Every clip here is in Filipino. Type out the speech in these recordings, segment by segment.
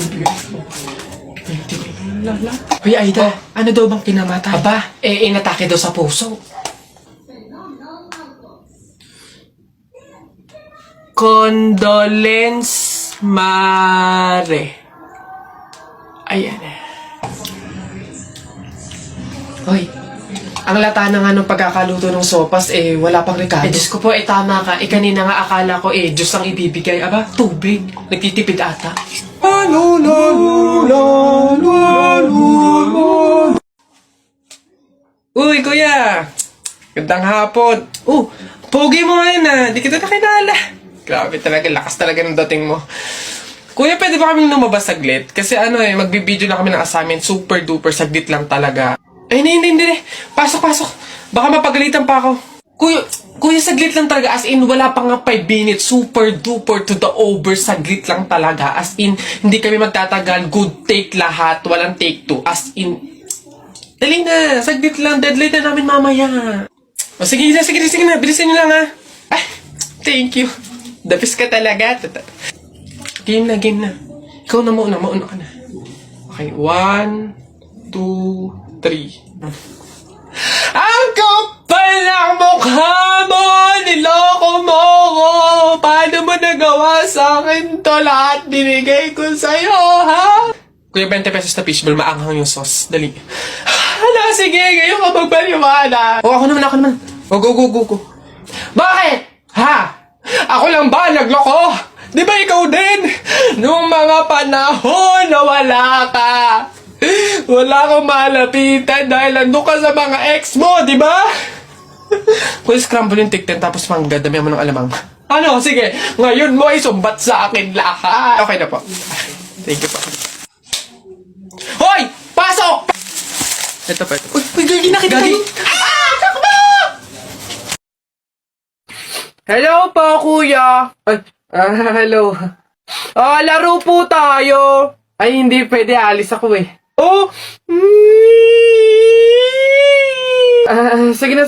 Hindi ko nalala. Hoy, Aida, ano daw bang kinamatay? Aba, inatake daw sa puso. Condolence Mare. Ayan eh. Hoy, ang lata na nga nung pagkakaluto ng sopas, wala pang rekado. Diyos ko po, tama ka. Kanina nga akala ko, Diyos ang ibibigay. Aba, tubig. Nagtitipid ata. Uy, kuya! Gandang hapon. Pogi mo ngayon Di kita nakilala. Grabe talaga, lakas talaga ng dating mo. Kuya, pwede ba kaming lumabas saglit? Kasi magbibideo na kami ng assignment. Super duper, saglit lang talaga. Hindi. Pasok. Baka mapagalitan pa ako. Kuya, saglit lang talaga. As in, wala pa nga 5 minutes. Super duper to the over. Saglit lang talaga. As in, hindi kami magtatagal. Good take lahat. Walang take 2. As in, dali na. Saglit lang. Deadline na namin mamaya. Sige na. Bilisan nyo lang Ay, thank you. The best ka talaga. Game na. Ikaw na mauna ka na. Okay, 1, 2, 3. Ang kapal ng mukha mo! Niloko mo ko! Paano mo nagawa sa akin to? Lahat binigay ko sa'yo, ha? Kuya, 20 pesos na fishball, maanghang yung sauce. Dali. Sige, ngayon ka magpaliwanag. Ako naman. Go. Bakit? Ha? Ako lang ba nagloko? Di ba ikaw din? Nung mga panahon na wala ka. Wala kang malapitan dahil nandun ka sa mga ex mo, di ba? Kung scramble yung tikten tapos mangga, damihan mo ng alamang. Sige, ngayon mo isumbat sa akin lahat. Okay na po. Thank you po. Hoy! Pasok! Ito pa. Uy, gagi na kita. Takbo! Hello po, kuya. Hello. Laro po tayo. Ay, hindi pwede. Alis ako Sige na.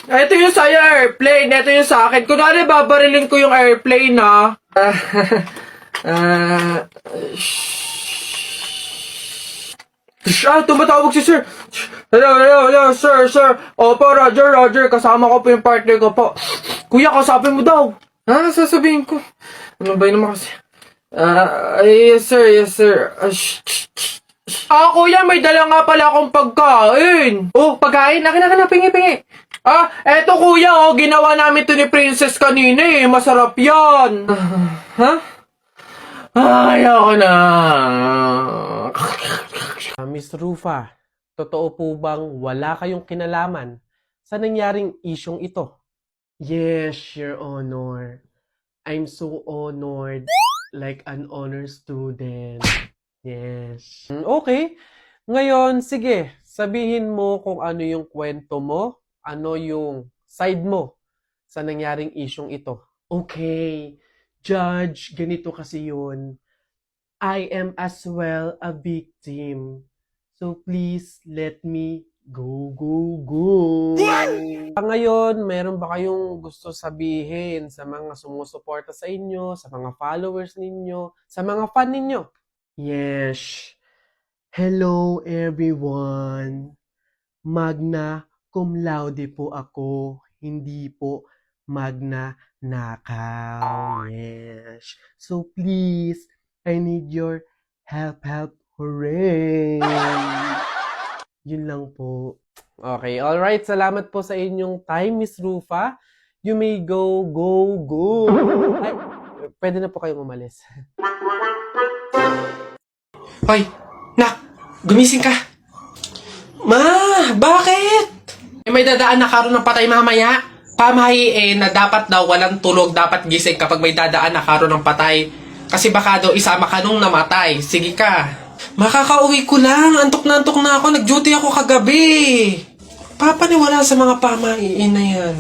Ito yung sa'yo, airplane. Ito yung sa akin. Kunwari, babarilin ko yung airplane, tumatawag si sir. Hello, sir. Opo, Roger. Kasama ko po yung partner ko po. Kuya, kasapin mo daw. Sasabihin ko. Ano ba yun naman kasi? Yes, sir. Kuya, may dala nga pala akong pagkain. Pagkain? Akin, pingi. Eto kuya, ginawa namin to ni Princess kanina Masarap yan. Ayoko na. Miss Rufa, totoo po bang wala kayong kinalaman sa nangyaring isyong ito? Yes, Your Honor. I'm so honored, like an honor student. Yes. Okay. Ngayon, sige, sabihin mo kung ano yung kwento mo, ano yung side mo sa nangyaring isyong ito. Okay, Judge, ganito kasi yun. I am as well a victim. So please let me go. Ngayon, meron ba kayong gusto sabihin sa mga sumusuporta sa inyo, sa mga followers ninyo, sa mga fan ninyo? Yes. Hello everyone. Magna cum laude po ako. Hindi po magna nakaw. Yes. So please, I need your help. Hooray! Yun lang po. Okay, alright. Salamat po sa inyong time, Miss Rufa. You may go. Ay, pwede na po kayong umalis. Hoy, nak, gumising ka. Ma, bakit? May dadaan na karon ng patay mamaya. Pamahiin na dapat daw walang tulog, dapat gising kapag may dadaan na karon ng patay. Kasi baka daw isama ka nung namatay. Sige ka. Makakauwi ko lang. Antok na ako. Nag-duty ako kagabi. Papaniwala sa mga pamahiin na yan.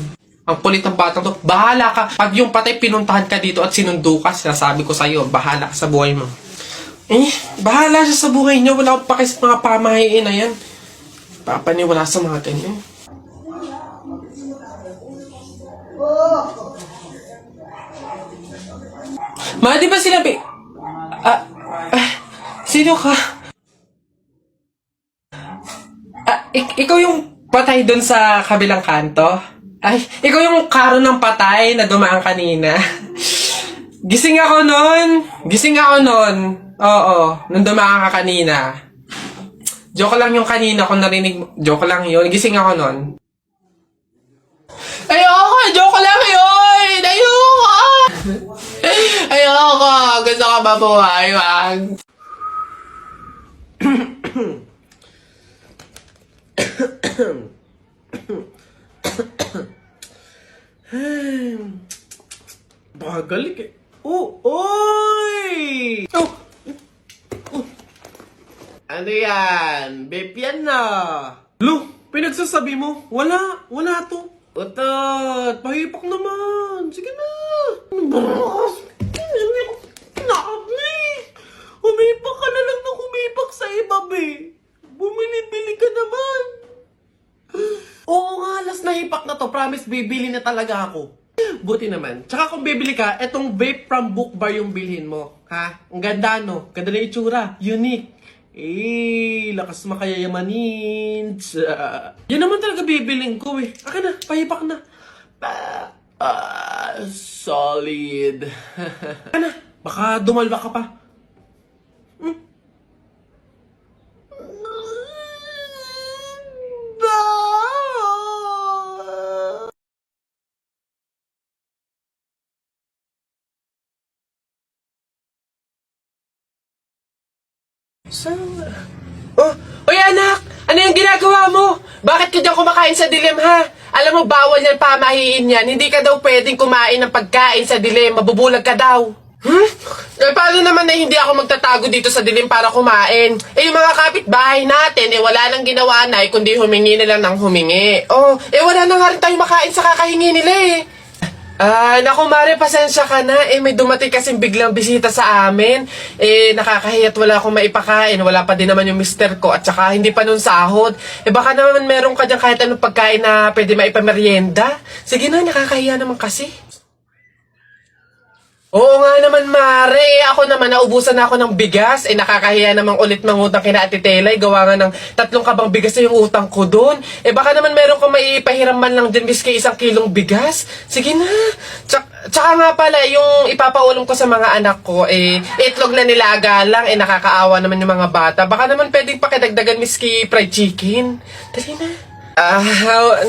Ang kulit ng batang to. Bahala ka. Pag yung patay pinuntahan ka dito at sinundo ka, sinasabi ko sa'yo, bahala ka sa buhay mo. Bahala siya sa buhay niyo. Wala akong paki sa mga pamahiin na yan. Papaniwala sa mga ganyan. Ma, di ba sinabi? Sino ka? Ikaw yung patay doon sa kabilang kanto? Ay, ikaw yung karo ng patay na dumaan kanina. Gising ako nun. Oo, nung dumaan ka kanina. Joke lang yung kanina kung narinig mo. Joke lang yun. Gising ako nun. Ayoko! Joke lang yun! Ayoko! Gusto ko mabuhay. Wag. Bagalik eh. Oh! Oy! Oh! Ano yan? Babe yan na. Lo, pinagsasabi mo? Wala to. Utot, pahipak naman. Sige na. Nakap na eh. Humipak ka na lang ng humipak sa iba, be. Bumili-bili ka naman. Oo nga, last na hipak na to. Promise, bibili na talaga ako. Buti naman. Tsaka kung bibili ka, etong vape from Book Bar yung bilhin mo. Ha? Ang ganda, no? Ganda na itsura. Unique. Lakas makayayamanin. Yan naman talaga bibiling ko eh. Akin na, pahipak na. Solid. Akin na, baka dumalwa ka pa. Oh, oy anak! Ano yung ginagawa mo? Bakit ka dyan kumakain sa dilim, ha? Alam mo, bawal yan, pamahiin yan. Hindi ka daw pwedeng kumain ng pagkain sa dilim. Mabubulag ka daw. Eh, paano naman na hindi ako magtatago dito sa dilim para kumain? Eh, yung mga kapitbahay natin, wala nang ginawa na, kundi humingi na lang ng humingi. Oh, wala na nga rin tayo makain sa kakahingi nila, eh. Naku Mare, pasensya ka na. May dumating kasing biglang bisita sa amin. Nakakahiya't wala akong maipakain. Wala pa din naman yung mister ko. At saka hindi pa nun sahod. Baka naman meron ka dyan kahit anong pagkain na pwede maipamerienda. Sige na, nakakahiya naman kasi. Oo nga naman, Mare. Ako naman, naubusan na ako ng bigas. Nakakahiya namang ulit mangutang kina Ate Telay. Gawa nga ng 3 kabang bigas na yung utang ko doon. Baka naman meron kang maipahiram man lang din miski 1 kilong bigas. Sige na. Tsaka nga pala, yung ipapaulam ko sa mga anak ko, itlog na nilaga lang. Nakakaawa naman yung mga bata. Baka naman pwedeng pakidagdagan miski fried chicken. Dali na.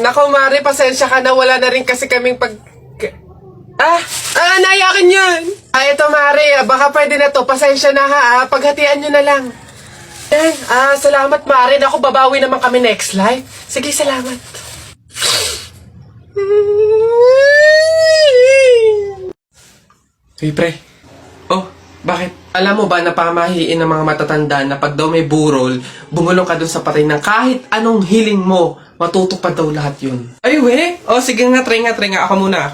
Nako, Mare, pasensya ka na. Wala na rin kasi kaming nayakin yun. Ito Mare, baka pwede na to. Pasensya na ha, paghatian nyo na lang. Yan, salamat Mare. Naku, babawi naman kami next life. Sige, salamat. Hey, pre. Oh, bakit? Alam mo ba na pamahiin ng mga matatanda na pag daw may burol, bumulong ka dun sa patay ng kahit anong hiling mo, matutupad daw lahat yun. Ay, we? Oh, sige nga, try nga. Ako muna.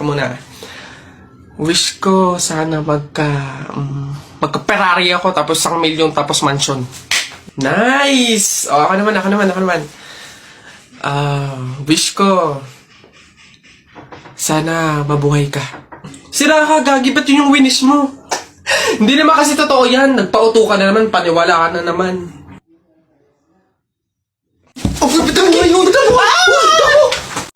Wish ko sana magka-Ferrari ako tapos 1 milyon tapos mansion. Nice! Oh, ako naman. Wish ko sana mabuhay ka. Sira ka, gagi, ba't yun yung wish mo? Hindi naman kasi totoo yan. Nagpauto ka na naman, paniwala ka na naman.